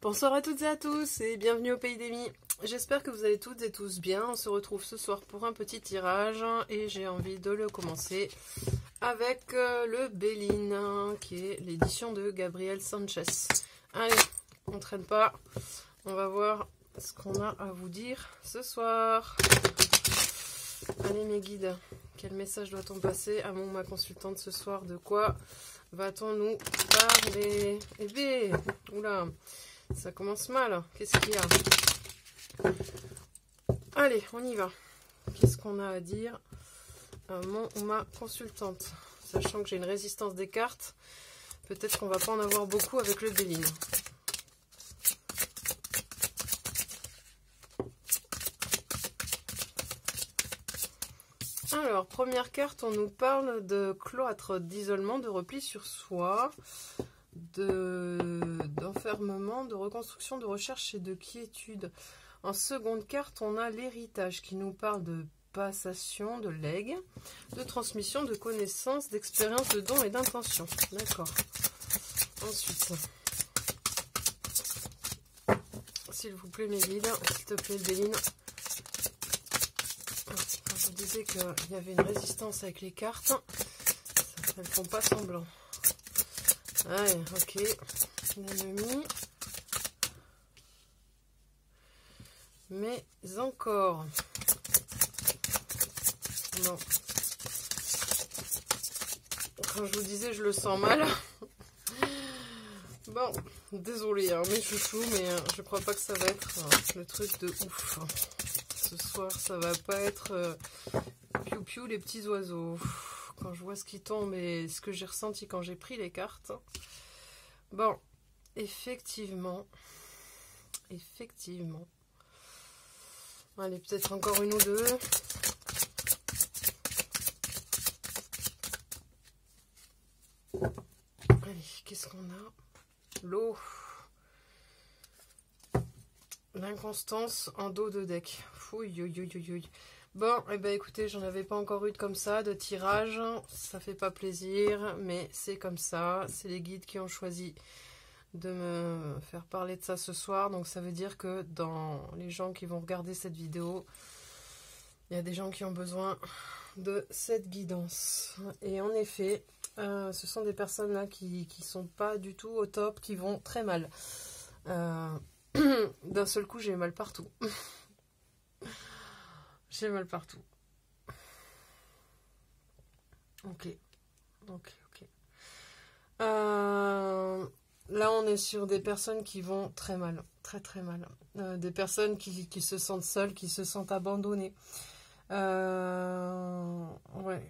Bonsoir à toutes et à tous et bienvenue au Pays d'Emmy. J'espère que vous allez toutes et tous bien. On se retrouve ce soir pour un petit tirage et j'ai envie de le commencer avec le Béline qui est l'édition de Gabriel Sanchez. Allez, on traîne pas. On va voir ce qu'on a à vous dire ce soir. Allez mes guides, quel message doit-on passer à ma consultante ce soir? De quoi va-t-on nous parler? Eh bien, oula, ça commence mal. Qu'est-ce qu'il y a? Allez, on y va. Qu'est-ce qu'on a à dire à mon ou ma consultante? Sachant que j'ai une résistance des cartes, peut-être qu'on va pas en avoir beaucoup avec le Béline. Alors, première carte, on nous parle de cloître, d'isolement, de repli sur soi, d'enfermement, de reconstruction, de recherche et de quiétude. En seconde carte, on a l'héritage qui nous parle de passation, de legs, de transmission, de connaissances, d'expérience, de dons et d'intention. D'accord. Ensuite, s'il vous plaît mes guides, s'il te plaît Béline. Je vous disais qu'il y avait une résistance avec les cartes. Elles ne font pas semblant. Allez, ok. L'ennemi. Mais encore. Non. Quand je vous disais, je le sens mal. Bon, désolé, hein, mes chouchous, mais je crois pas que ça va être le truc de ouf. Ce soir, ça va pas être piou-piou les petits oiseaux. Quand je vois ce qui tombe et ce que j'ai ressenti quand j'ai pris les cartes. Bon, effectivement. Allez, peut-être encore une ou deux. Allez, qu'est-ce qu'on a? L'eau. L'inconstance en dos de deck. Fouille. Bon, eh ben écoutez, j'en avais pas encore eu de comme ça, de tirage. Ça fait pas plaisir, mais c'est comme ça. C'est les guides qui ont choisi de me faire parler de ça ce soir. Donc ça veut dire que dans les gens qui vont regarder cette vidéo, il y a des gens qui ont besoin de cette guidance. Et en effet, ce sont des personnes là qui sont pas du tout au top, qui vont très mal. D'un seul coup, j'ai mal partout. J'ai mal partout. Ok. Là, on est sur des personnes qui vont très mal. Très mal. Des personnes qui se sentent seules, qui se sentent abandonnées. Ouais,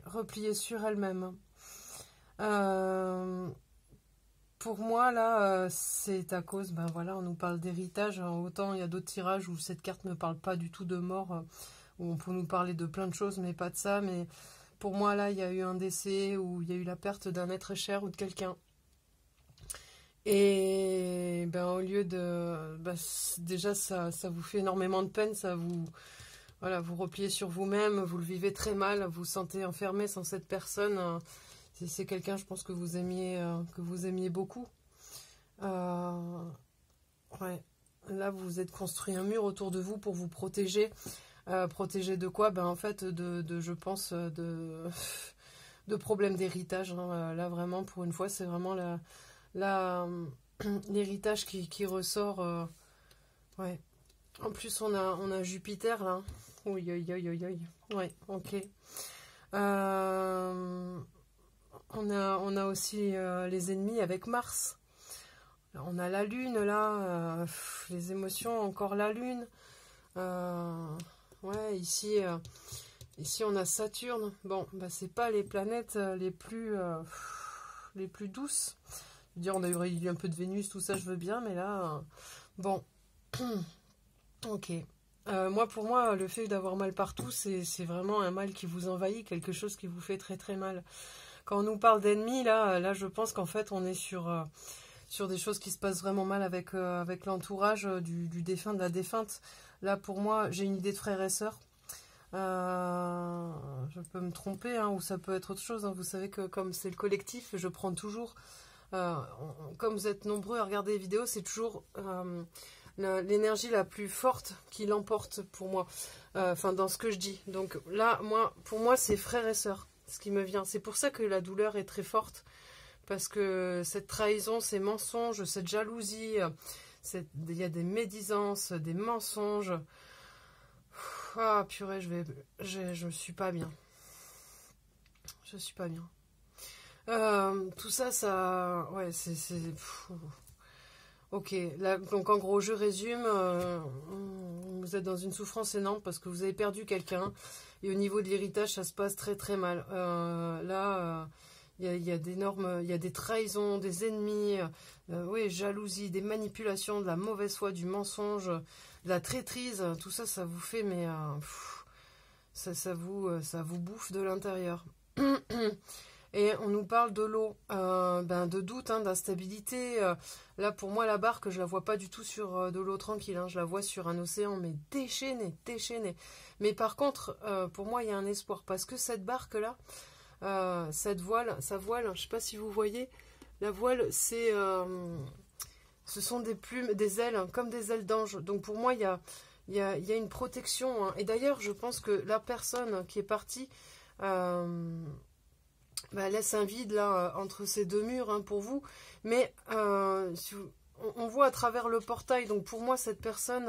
repliées sur elles-mêmes. Pour moi, là, c'est à cause, ben voilà, on nous parle d'héritage. Autant il y a d'autres tirages où cette carte ne parle pas du tout de mort, où on peut nous parler de plein de choses, mais pas de ça. Mais pour moi, là, il y a eu un décès, ou il y a eu la perte d'un être cher ou de quelqu'un. Et ben au lieu de... Ben, déjà, ça vous fait énormément de peine, ça vous... Voilà, vous repliez sur vous-même, vous le vivez très mal, vous vous sentez enfermé sans cette personne. C'est quelqu'un, je pense, que vous aimiez beaucoup. Ouais. Là, vous vous êtes construit un mur autour de vous pour vous protéger. Protéger de quoi? Ben, en fait, je pense, de problèmes d'héritage. Hein. Là, vraiment, pour une fois, c'est vraiment l'héritage qui ressort. Ouais. En plus, on a Jupiter, là. Oui. Ouais, ok. On a aussi les ennemis avec Mars. Alors, on a la Lune, là. Les émotions, encore la Lune. Ouais, ici, on a Saturne. Bon, bah, c'est pas les planètes les plus douces. Je veux dire, on a eu un peu de Vénus, tout ça, je veux bien, mais là... bon. Ok. Pour moi, le fait d'avoir mal partout, c'est vraiment un mal qui vous envahit, quelque chose qui vous fait très très mal. Quand on nous parle d'ennemis, là, je pense qu'en fait, on est sur des choses qui se passent vraiment mal avec l'entourage du défunt, de la défunte. Là, pour moi, j'ai une idée de frères et sœurs. Je peux me tromper, hein, ou ça peut être autre chose. Hein. Vous savez que comme c'est le collectif, je prends toujours Comme vous êtes nombreux à regarder les vidéos, c'est toujours l'énergie la plus forte qui l'emporte pour moi. Enfin, dans ce que je dis. Donc là, pour moi, c'est frères et sœurs, ce qui me vient. C'est pour ça que la douleur est très forte. Parce que cette trahison, ces mensonges, cette jalousie, il y a des médisances, des mensonges. Ah purée, je suis pas bien. Je suis pas bien. Tout ça, ouais, c'est... Ok, là, donc en gros, je résume. Vous êtes dans une souffrance énorme parce que vous avez perdu quelqu'un. Et au niveau de l'héritage, ça se passe très très mal. Là, il y a des trahisons, des ennemis, oui, jalousie, des manipulations, de la mauvaise foi, du mensonge, de la traîtrise. Tout ça, ça vous fait, mais ça vous bouffe de l'intérieur. Et on nous parle de l'eau, de doute, d'instabilité. Là, pour moi, la barque, je la vois pas du tout sur de l'eau tranquille. Je la vois sur un océan, mais déchaîné, déchaîné. Mais par contre, pour moi, il y a un espoir. Parce que cette barque-là, cette voile, sa voile, je sais pas si vous voyez, la voile, ce sont des plumes, des ailes, comme des ailes d'ange. Donc pour moi, il y a une protection. Et d'ailleurs, je pense que la personne qui est partie... laisse un vide là entre ces deux murs pour vous, mais on voit à travers le portail, donc pour moi cette personne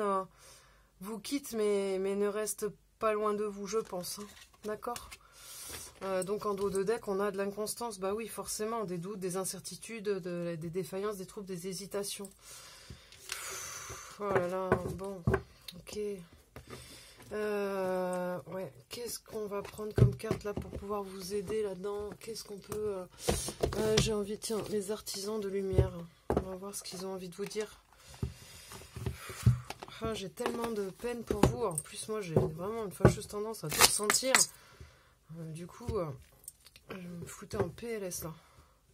vous quitte mais ne reste pas loin de vous, je pense, d'accord. Donc en dos de deck on a de l'inconstance, bah oui forcément, des doutes, des incertitudes, des défaillances, des troubles, des hésitations. Oh là là, bon, ok. Ouais, qu'est-ce qu'on va prendre comme carte là pour pouvoir vous aider là-dedans? Qu'est-ce qu'on peut... j'ai envie, tiens, les artisans de lumière. On va voir ce qu'ils ont envie de vous dire. J'ai tellement de peine pour vous. En plus, moi, j'ai vraiment une fâcheuse tendance à tout ressentir. Du coup, je me foutais en PLS là.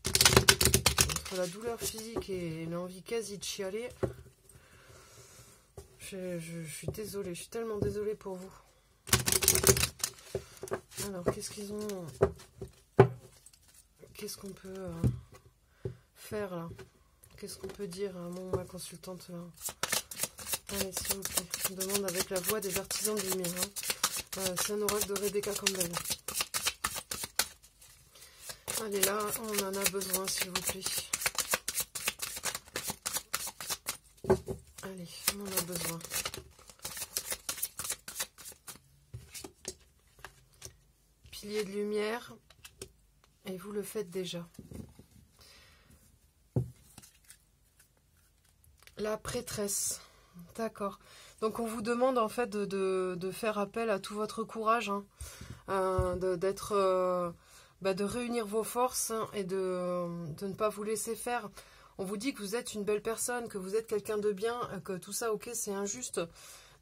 Entre la douleur physique et l'envie quasi de chialer... Je suis désolée, je suis tellement désolée pour vous. Alors, qu'est-ce qu'ils ont... Qu'est-ce qu'on peut faire là? Qu'est-ce qu'on peut dire à ma consultante là? Allez, s'il vous plaît. Je demande avec la voix des artisans de lumière. C'est un oracle de Rebecca Campbell. Allez, là, on en a besoin, s'il vous plaît. Allez, on en a besoin. Pilier de lumière. Et vous le faites déjà. La prêtresse. D'accord. Donc on vous demande en fait de faire appel à tout votre courage. De réunir vos forces et de ne pas vous laisser faire. On vous dit que vous êtes une belle personne, que vous êtes quelqu'un de bien, que tout ça, ok, c'est injuste.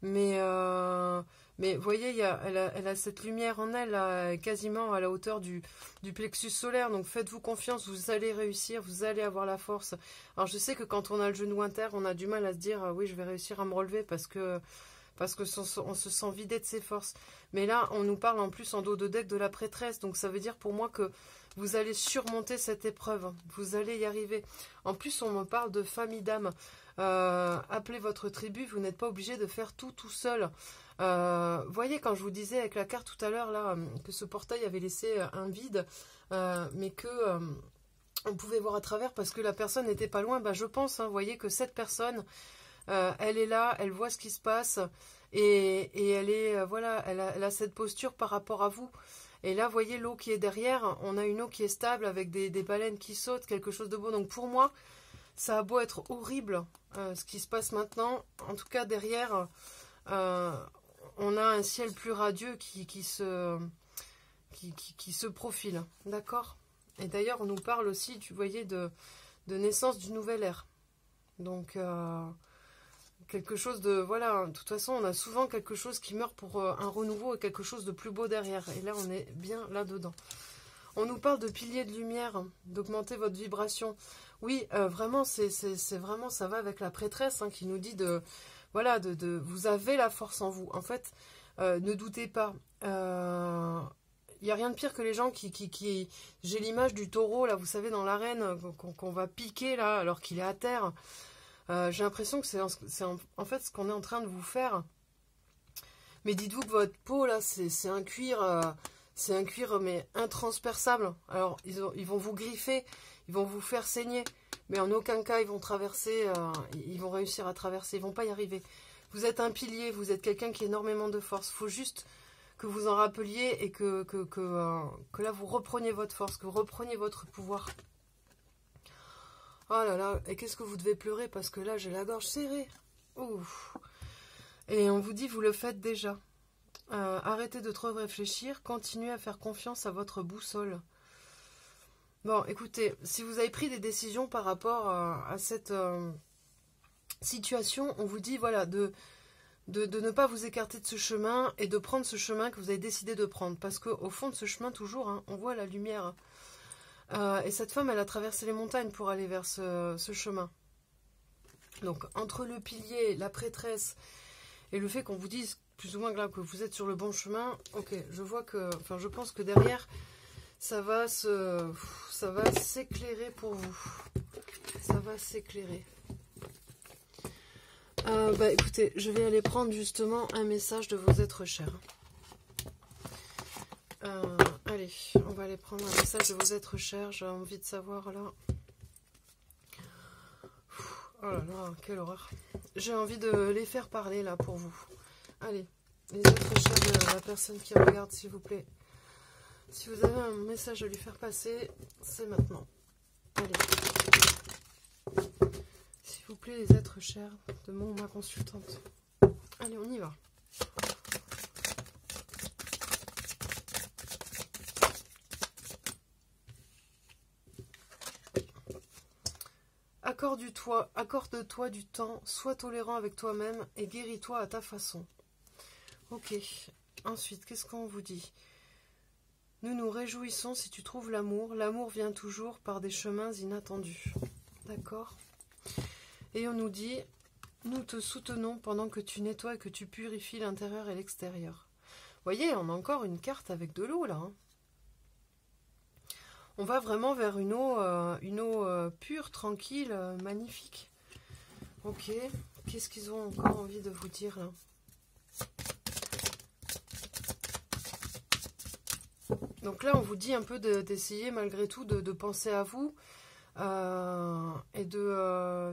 Mais vous voyez, elle a cette lumière en elle, là, quasiment à la hauteur du plexus solaire. Donc faites-vous confiance, vous allez réussir, vous allez avoir la force. Alors je sais que quand on a le genou inter, on a du mal à se dire, oui, je vais réussir à me relever parce que on se sent vidé de ses forces. Mais là, on nous parle en plus en dos de deck de la prêtresse. Donc ça veut dire pour moi que vous allez surmonter cette épreuve. Vous allez y arriver. En plus, on me parle de famille d'âme. Appelez votre tribu. Vous n'êtes pas obligé de faire tout seul. Voyez, quand je vous disais avec la carte tout à l'heure là que ce portail avait laissé un vide, mais que on pouvait voir à travers parce que la personne n'était pas loin. Je pense, voyez que cette personne, elle est là, elle voit ce qui se passe et elle est voilà, elle a cette posture par rapport à vous. Et là, voyez l'eau qui est derrière. On a une eau qui est stable avec des baleines qui sautent, quelque chose de beau. Donc pour moi, ça a beau être horrible ce qui se passe maintenant. En tout cas, derrière, on a un ciel plus radieux qui se profile. D'accord? Et d'ailleurs, on nous parle aussi, tu voyais, de naissance du nouvel ère. Donc, quelque chose de... Voilà, de toute façon, on a souvent quelque chose qui meurt pour un renouveau et quelque chose de plus beau derrière. Et là, on est bien là-dedans. On nous parle de piliers de lumière, d'augmenter votre vibration. Oui, vraiment, c'est vraiment, ça va avec la prêtresse qui nous dit de... Voilà, vous avez la force en vous. En fait, ne doutez pas. Il n'y a rien de pire que les gens qui... J'ai l'image du taureau, là, vous savez, dans l'arène, qu'on va piquer, là, alors qu'il est à terre. J'ai l'impression que c'est en fait ce qu'on est en train de vous faire. Mais dites-vous que votre peau, là, c'est un cuir... c'est un cuir, mais intransperçable. Alors, ils vont vous griffer, ils vont vous faire saigner. Mais en aucun cas, ils vont traverser... ils vont réussir à traverser, ils vont pas y arriver. Vous êtes un pilier, vous êtes quelqu'un qui a énormément de force. Il faut juste... que vous en rappeliez et que là vous repreniez votre force, que vous repreniez votre pouvoir. Oh là là, et qu'est-ce que vous devez pleurer parce que là j'ai la gorge serrée. Ouf. Et on vous dit, vous le faites déjà. Arrêtez de trop réfléchir, continuez à faire confiance à votre boussole. Bon, écoutez, si vous avez pris des décisions par rapport à cette situation, on vous dit, voilà, de ne pas vous écarter de ce chemin et de prendre ce chemin que vous avez décidé de prendre. Parce qu'au fond de ce chemin, toujours, hein, on voit la lumière. Et cette femme, elle a traversé les montagnes pour aller vers ce chemin. Donc, entre le pilier, la prêtresse et le fait qu'on vous dise plus ou moins là, que vous êtes sur le bon chemin, ok, je vois que... Enfin, je pense que derrière, ça va s'éclairer pour vous. Ça va s'éclairer. Bah écoutez, je vais aller prendre justement un message de vos êtres chers. Allez, on va aller prendre un message de vos êtres chers. J'ai envie de savoir là. Oh là là, quelle horreur. J'ai envie de les faire parler là pour vous. Allez, les êtres chers de la personne qui regarde, s'il vous plaît. Si vous avez un message à lui faire passer, c'est maintenant. Allez. S'il vous plaît, les êtres chers de mon ou ma consultante. Allez, on y va. Accorde-toi du temps, sois tolérant avec toi-même et guéris-toi à ta façon. Ok. Ensuite, qu'est-ce qu'on vous dit? Nous nous réjouissons si tu trouves l'amour. L'amour vient toujours par des chemins inattendus. D'accord? Et on nous dit, nous te soutenons pendant que tu nettoies et que tu purifies l'intérieur et l'extérieur. Vous voyez, on a encore une carte avec de l'eau là. Hein. On va vraiment vers une eau pure, tranquille, magnifique. Ok, qu'est-ce qu'ils ont encore envie de vous dire là? Donc là, on vous dit un peu d'essayer malgré tout de penser à vous. Et de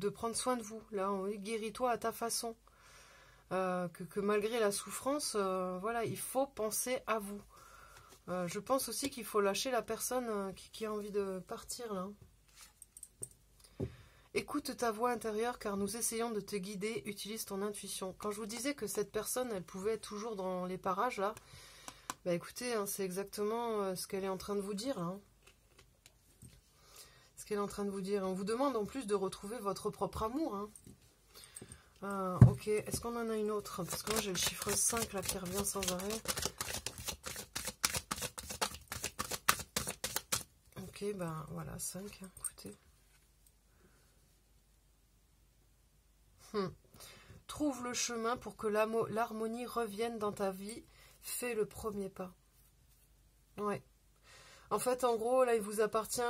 prendre soin de vous. Là, oui, guéris-toi à ta façon. Que malgré la souffrance, voilà, il faut penser à vous. Je pense aussi qu'il faut lâcher la personne qui a envie de partir là. Écoute ta voix intérieure car nous essayons de te guider, utilise ton intuition. Quand je vous disais que cette personne, elle pouvait être toujours dans les parages là, bah écoutez, hein, c'est exactement ce qu'elle est en train de vous dire. Hein. Ce qu'elle est en train de vous dire. On vous demande en plus de retrouver votre propre amour. Hein. Ok, est-ce qu'on en a une autre? Parce que moi j'ai le chiffre 5 là qui revient sans arrêt. Ok, ben voilà, 5, hein, écoutez. Trouve le chemin pour que l'harmonie revienne dans ta vie. Fais le premier pas. Ouais. En fait, en gros, là, il vous n'appartient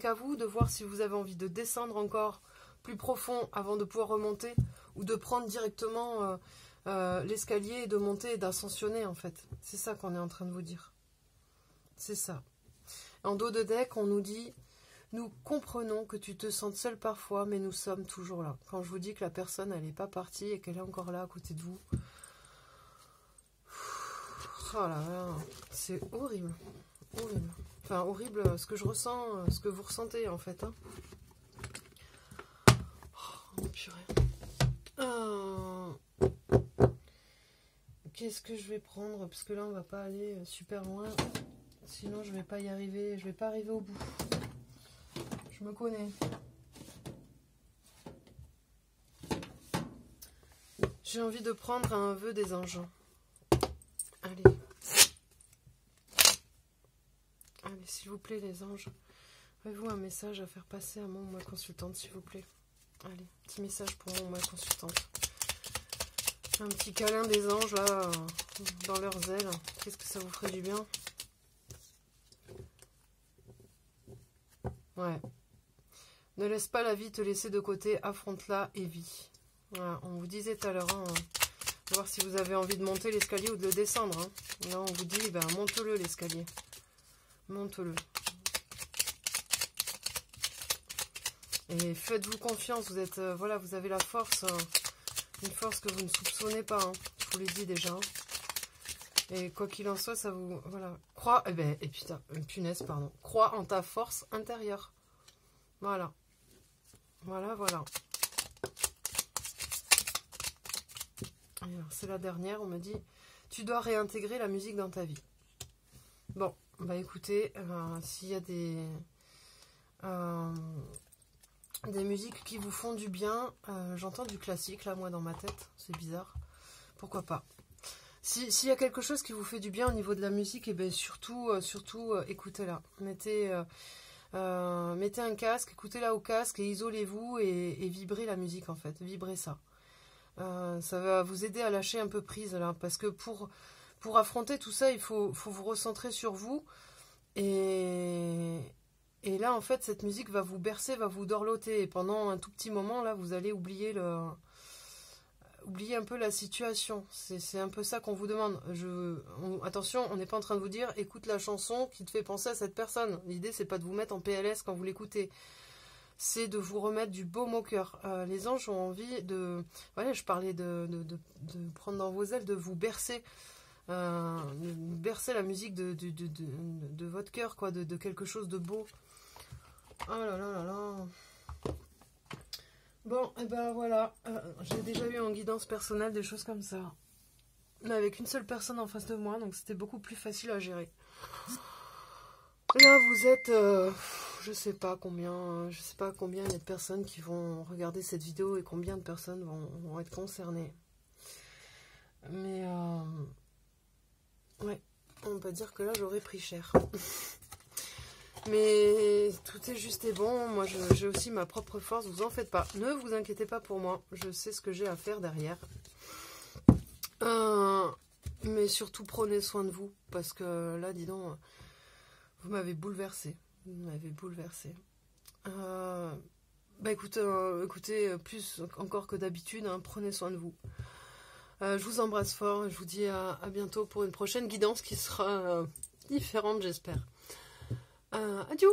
qu'à vous de voir si vous avez envie de descendre encore plus profond avant de pouvoir remonter ou de prendre directement l'escalier et de monter et d'ascensionner, en fait. C'est ça qu'on est en train de vous dire. C'est ça. En dos de deck, on nous dit... Nous comprenons que tu te sentes seul parfois, mais nous sommes toujours là. Quand je vous dis que la personne, elle n'est pas partie et qu'elle est encore là à côté de vous. Oh là là, c'est horrible. Horrible. Enfin, horrible ce que je ressens, ce que vous ressentez en fait. Hein. Oh, purée. Qu'est-ce que je vais prendre? Parce que là, on va pas aller super loin. Sinon, je vais pas y arriver. Je vais pas arriver au bout. Je me connais. J'ai envie de prendre un vœu des anges. Allez. Allez, s'il vous plaît, les anges. Avez-vous un message à faire passer à mon ou ma consultante, s'il vous plaît? Allez, petit message pour mon ou ma consultante. Un petit câlin des anges, là, dans leurs ailes. Qu'est-ce que ça vous ferait du bien? Ouais. Ne laisse pas la vie te laisser de côté, affronte-la et vis. Voilà, on vous disait tout à l'heure, hein, voir si vous avez envie de monter l'escalier ou de le descendre. Hein. Là, on vous dit, ben, monte-le l'escalier. Monte-le. Et faites-vous confiance, vous êtes, voilà, vous avez la force, une force que vous ne soupçonnez pas, hein, je vous l'ai dit déjà. Et quoi qu'il en soit, ça vous, voilà, crois, et putain, punaise, pardon, crois en ta force intérieure. Voilà, voilà, voilà. C'est la dernière, on me dit, tu dois réintégrer la musique dans ta vie. Bon, bah écoutez, s'il y a des musiques qui vous font du bien, j'entends du classique là moi dans ma tête, c'est bizarre, pourquoi pas. S'il y a quelque chose qui vous fait du bien au niveau de la musique, et bien surtout écoutez-la, mettez un casque, écoutez-la au casque et isolez-vous et vibrez la musique en fait, vibrez ça. Ça va vous aider à lâcher un peu prise là, parce que pour affronter tout ça, il faut vous recentrer sur vous et là, en fait, cette musique va vous bercer, va vous dorloter. Et pendant un tout petit moment, là, vous allez oublier un peu la situation. C'est un peu ça qu'on vous demande. Attention, on n'est pas en train de vous dire, écoute la chanson qui te fait penser à cette personne. L'idée, c'est pas de vous mettre en PLS quand vous l'écoutez. C'est de vous remettre du baume au cœur. Les anges ont envie de... Voilà, je parlais de prendre dans vos ailes, de vous bercer. Bercer la musique de votre cœur, quoi, de quelque chose de beau. Oh là là là là. Bon, et ben voilà. J'ai déjà eu en guidance personnelle des choses comme ça. Mais avec une seule personne en face de moi, donc c'était beaucoup plus facile à gérer. Là, vous êtes... je sais pas combien il y a de personnes qui vont regarder cette vidéo et combien de personnes vont être concernées. Mais... ouais, on peut dire que là, j'aurais pris cher. Mais tout est juste et bon. Moi, j'ai aussi ma propre force. Vous en faites pas. Ne vous inquiétez pas pour moi. Je sais ce que j'ai à faire derrière. Mais surtout, prenez soin de vous. Parce que là, dis donc, vous m'avez bouleversé. Vous m'avez bouleversé. Bah écoutez, plus encore que d'habitude, hein, prenez soin de vous. Je vous embrasse fort. Je vous dis à bientôt pour une prochaine guidance qui sera différente, j'espère. Adieu.